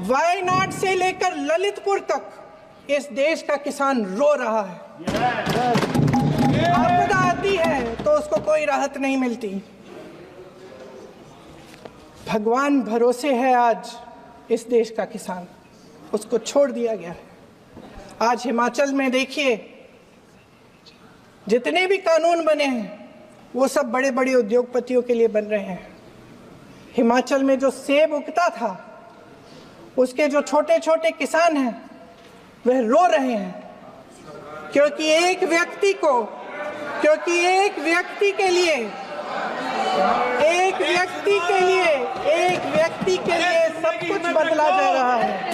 वायनाड से लेकर ललितपुर तक इस देश का किसान रो रहा है। आपदा आती है तो उसको कोई राहत नहीं मिलती। भगवान भरोसे है आज इस देश का किसान, उसको छोड़ दिया गया है। आज हिमाचल में देखिए, जितने भी कानून बने हैं वो सब बड़े बड़े उद्योगपतियों के लिए बन रहे हैं। हिमाचल में जो सेब उगता था, उसके जो छोटे छोटे किसान हैं वह रो रहे हैं, क्योंकि एक व्यक्ति के लिए सब कुछ बदला जा रहा है।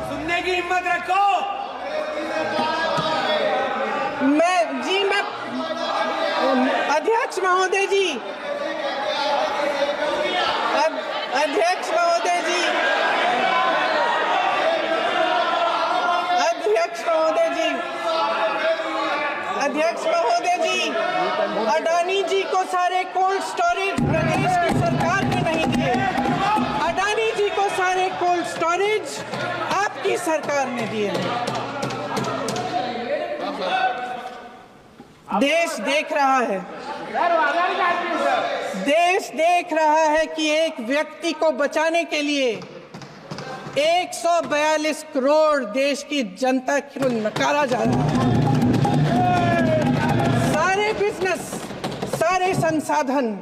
सुनने की हिम्मत रखो। मैं अध्यक्ष महोदय जी, अध्यक्ष महोदय जी, अडानी जी को सारे कोल्ड स्टोरेज प्रदेश की सरकार ने नहीं दिए। अडानी जी को सारे कोल्ड स्टोरेज आपकी सरकार ने दिए। देश देख रहा है कि एक व्यक्ति को बचाने के लिए 142 करोड़ देश की जनता को नकारा जा रहा है। सारे बिजनेस, सारे संसाधन,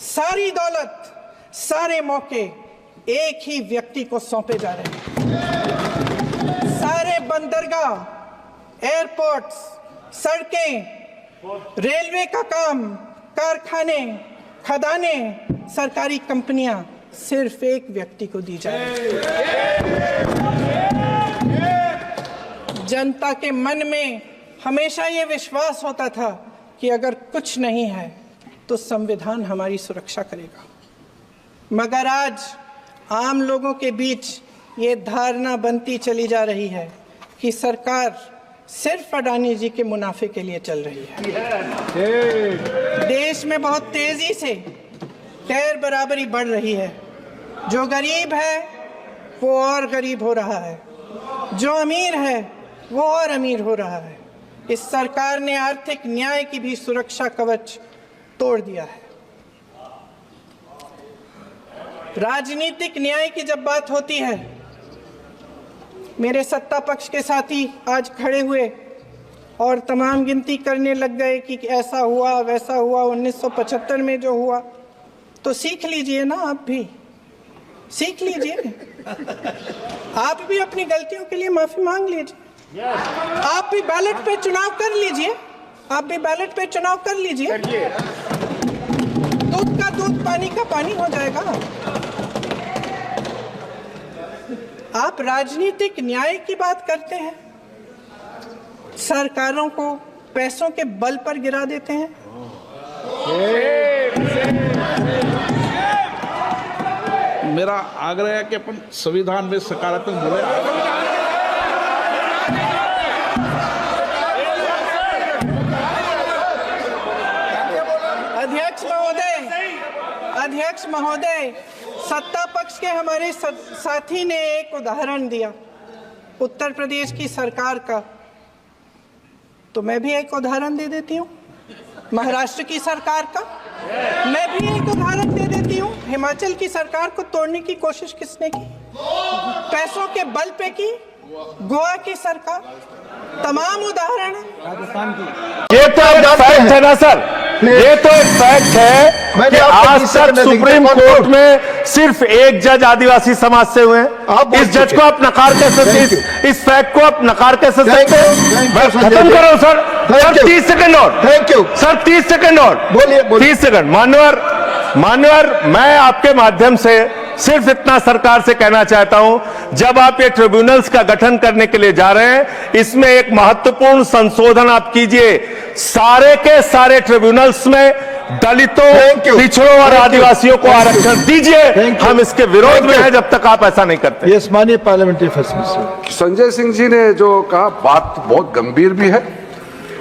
सारी दौलत, सारे मौके एक ही व्यक्ति को सौंपे जा रहे हैं। सारे बंदरगाह, एयरपोर्ट्स, सड़कें, रेलवे का काम, कारखाने, खदाने, सरकारी कंपनियां सिर्फ एक व्यक्ति को दी जा रही है। जनता के मन में हमेशा ये विश्वास होता था कि अगर कुछ नहीं है तो संविधान हमारी सुरक्षा करेगा, मगर आज आम लोगों के बीच ये धारणा बनती चली जा रही है कि सरकार सिर्फ अडानी जी के मुनाफे के लिए चल रही है। देश में बहुत तेजी से गैर बराबरी बढ़ रही है। जो गरीब है वो और गरीब हो रहा है, जो अमीर है वो और अमीर हो रहा है। इस सरकार ने आर्थिक न्याय की भी सुरक्षा कवच तोड़ दिया है। राजनीतिक न्याय की जब बात होती है, मेरे सत्ता पक्ष के साथी आज खड़े हुए और तमाम गिनती करने लग गए कि ऐसा हुआ वैसा हुआ, 1975 में जो हुआ। तो सीख लीजिए ना, आप भी सीख लीजिए। आप भी अपनी गलतियों के लिए माफी मांग लीजिए। आप भी बैलेट पे चुनाव कर लीजिए। दूध का दूध, पानी का पानी हो जाएगा। आप राजनीतिक न्याय की बात करते हैं, सरकारों को पैसों के बल पर गिरा देते हैं। मेरा आग्रह है कि अपन संविधान में सकारात्मक बोले। अध्यक्ष महोदय, सत्ता पक्ष के हमारे साथी ने एक उदाहरण दिया उत्तर प्रदेश की सरकार का, तो मैं भी एक उदाहरण दे देती हूँ महाराष्ट्र की सरकार का। मैं भी एक उदाहरण दे देती हूँ हिमाचल की सरकार को तोड़ने की कोशिश किसने की, पैसों के बल पे की, गोवा की सरकार। तमाम उदाहरण राजस्थान की। ये तो एक फैक्ट है ना सर, ये तो एक फैक्ट है कि आज तक सुप्रीम कोर्ट में सिर्फ एक जज आदिवासी समाज से हुए हैं। इस जज को आप नकार कैसे, इस फैक्ट को आप नकार कैसे सकते हैं? खत्म करो सर। 30 सेकंड और, थैंक यू सर, 30 सेकंड और बोलिए। 30 सेकंड। मान्यवर, मैं आपके माध्यम से सिर्फ इतना सरकार से कहना चाहता हूं, जब आप ये ट्रिब्यूनल्स का गठन करने के लिए जा रहे हैं, इसमें एक महत्वपूर्ण संशोधन आप कीजिए। सारे के सारे ट्रिब्यूनल्स में दलितों, पिछड़ों और आदिवासियों को आरक्षण दीजिए। हम इसके विरोध में हैं जब तक आप ऐसा नहीं करते। यस, माननीय पार्लियामेंट्री अफेयर्स। संजय सिंह जी ने जो कहा बात बहुत गंभीर भी है,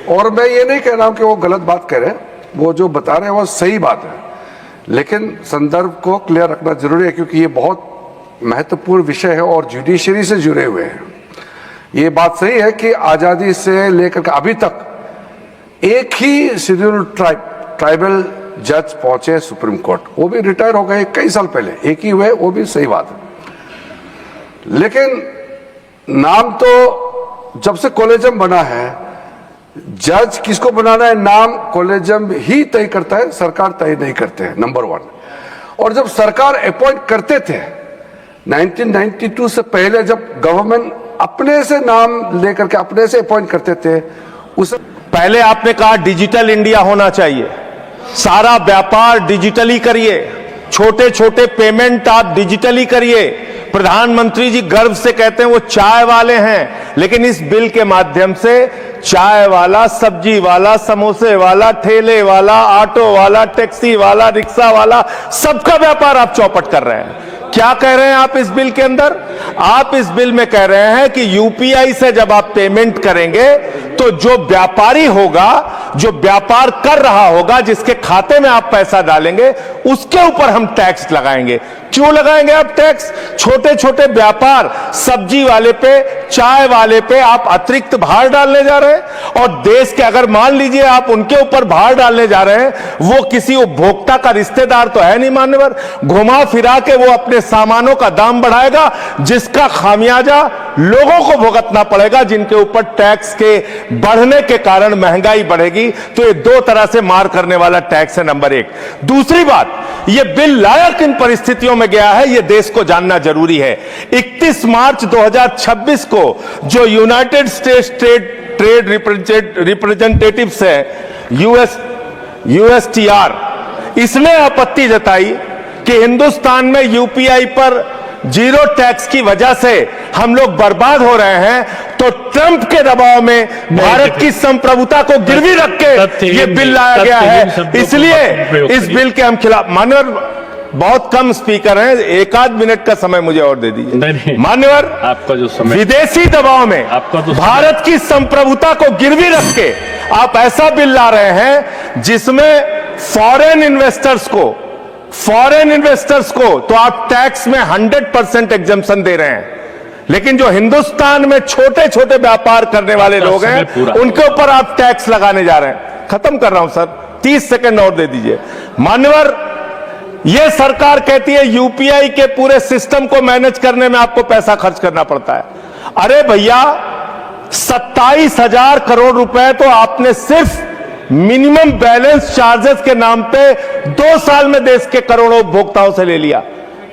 और मैं ये नहीं कह रहा हूं कि वो गलत बात कह रहे हैं, वो जो बता रहे हैं वो सही बात है, लेकिन संदर्भ को क्लियर रखना जरूरी है, क्योंकि ये बहुत महत्वपूर्ण विषय है और जुडिशरी से जुड़े हुए हैं। ये बात सही है कि आज़ादी से लेकर के अभी तक एक ही शेड्यूल्ड ट्राइबल जज पहुंचे सुप्रीम कोर्ट, वो भी रिटायर हो गए कई साल पहले, एक ही हुए, वो भी सही बात है। लेकिन नाम तो जब से कॉलेजियम बना है, जज किसको बनाना है नाम कॉलेजियम ही तय करता है, सरकार तय नहीं करते हैं, नंबर 1। और जब सरकार अपॉइंट करते थे 1992 से पहले, जब गवर्नमेंट अपने से नाम लेकर के अपने से अपॉइंट करते थे, उस पहले आपने कहा डिजिटल इंडिया होना चाहिए, सारा व्यापार डिजिटली करिए, छोटे छोटे पेमेंट आप डिजिटली करिए। प्रधानमंत्री जी गर्व से कहते हैं वो चाय वाले हैं, लेकिन इस बिल के माध्यम से चाय वाला, सब्जी वाला, समोसे वाला, ठेले वाला, ऑटो वाला, टैक्सी वाला, रिक्शा वाला, सबका व्यापार आप चौपट कर रहे हैं। क्या कह रहे हैं आप इस बिल के अंदर? आप इस बिल में कह रहे हैं कि यूपीआई से जब आप पेमेंट करेंगे तो जो व्यापारी होगा, जो व्यापार कर रहा होगा, जिसके खाते में आप पैसा डालेंगे, उसके ऊपर हम टैक्स लगाएंगे। क्यों लगाएंगे आप टैक्स? छोटे छोटे व्यापार, सब्जी वाले पे, चाय वाले पे आप अतिरिक्त भार डालने जा रहे हैं। और देश के, अगर मान लीजिए आप उनके ऊपर भार डालने जा रहे हैं, वो किसी उपभोक्ता का रिश्तेदार तो है नहीं मान्यवर, घुमा फिरा के वो अपने सामानों का दाम बढ़ाएगा, जिसका खामियाजा लोगों को भुगतना पड़ेगा, जिनके ऊपर टैक्स के बढ़ने के कारण महंगाई बढ़ेगी। तो ये दो तरह से मार करने वाला टैक्स है, नंबर 1। दूसरी बात, ये बिल लाया किन परिस्थितियों में गया है, ये देश को जानना जरूरी है। 31 मार्च 2026 को जो यूनाइटेड स्टेट्स ट्रेड रिप्रेजेंटेटिव्स है, USTR, इसने आपत्ति जताई कि हिंदुस्तान में यूपीआई पर जीरो टैक्स की वजह से हम लोग बर्बाद हो रहे हैं। तो ट्रंप के दबाव में भारत की संप्रभुता को गिरवी रख के ये बिल लाया गया है, इसलिए इस बिल के हम खिलाफ। मान्यवर, बहुत कम स्पीकर हैं, 1 आध मिनट का समय मुझे और दे दीजिए। मान्यवर, आपका जो समय, विदेशी दबाव में भारत की संप्रभुता को गिरवी रख के आप ऐसा बिल ला रहे हैं जिसमें फॉरेन इन्वेस्टर्स को तो आप टैक्स में 100% एग्जम्पशन दे रहे हैं, लेकिन जो हिंदुस्तान में छोटे छोटे व्यापार करने वाले लोग हैं, उनके ऊपर आप टैक्स लगाने जा रहे हैं। खत्म कर रहा हूं सर, 30 सेकंड और दे दीजिए। मान्यवर, यह सरकार कहती है यूपीआई के पूरे सिस्टम को मैनेज करने में आपको पैसा खर्च करना पड़ता है। अरे भैया, 27,000 करोड़ रुपए तो आपने सिर्फ मिनिमम बैलेंस चार्जेस के नाम पे 2 साल में देश के करोड़ों उपभोक्ताओं से ले लिया।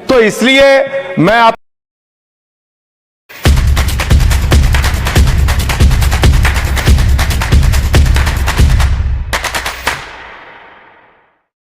तो इसलिए मैं आप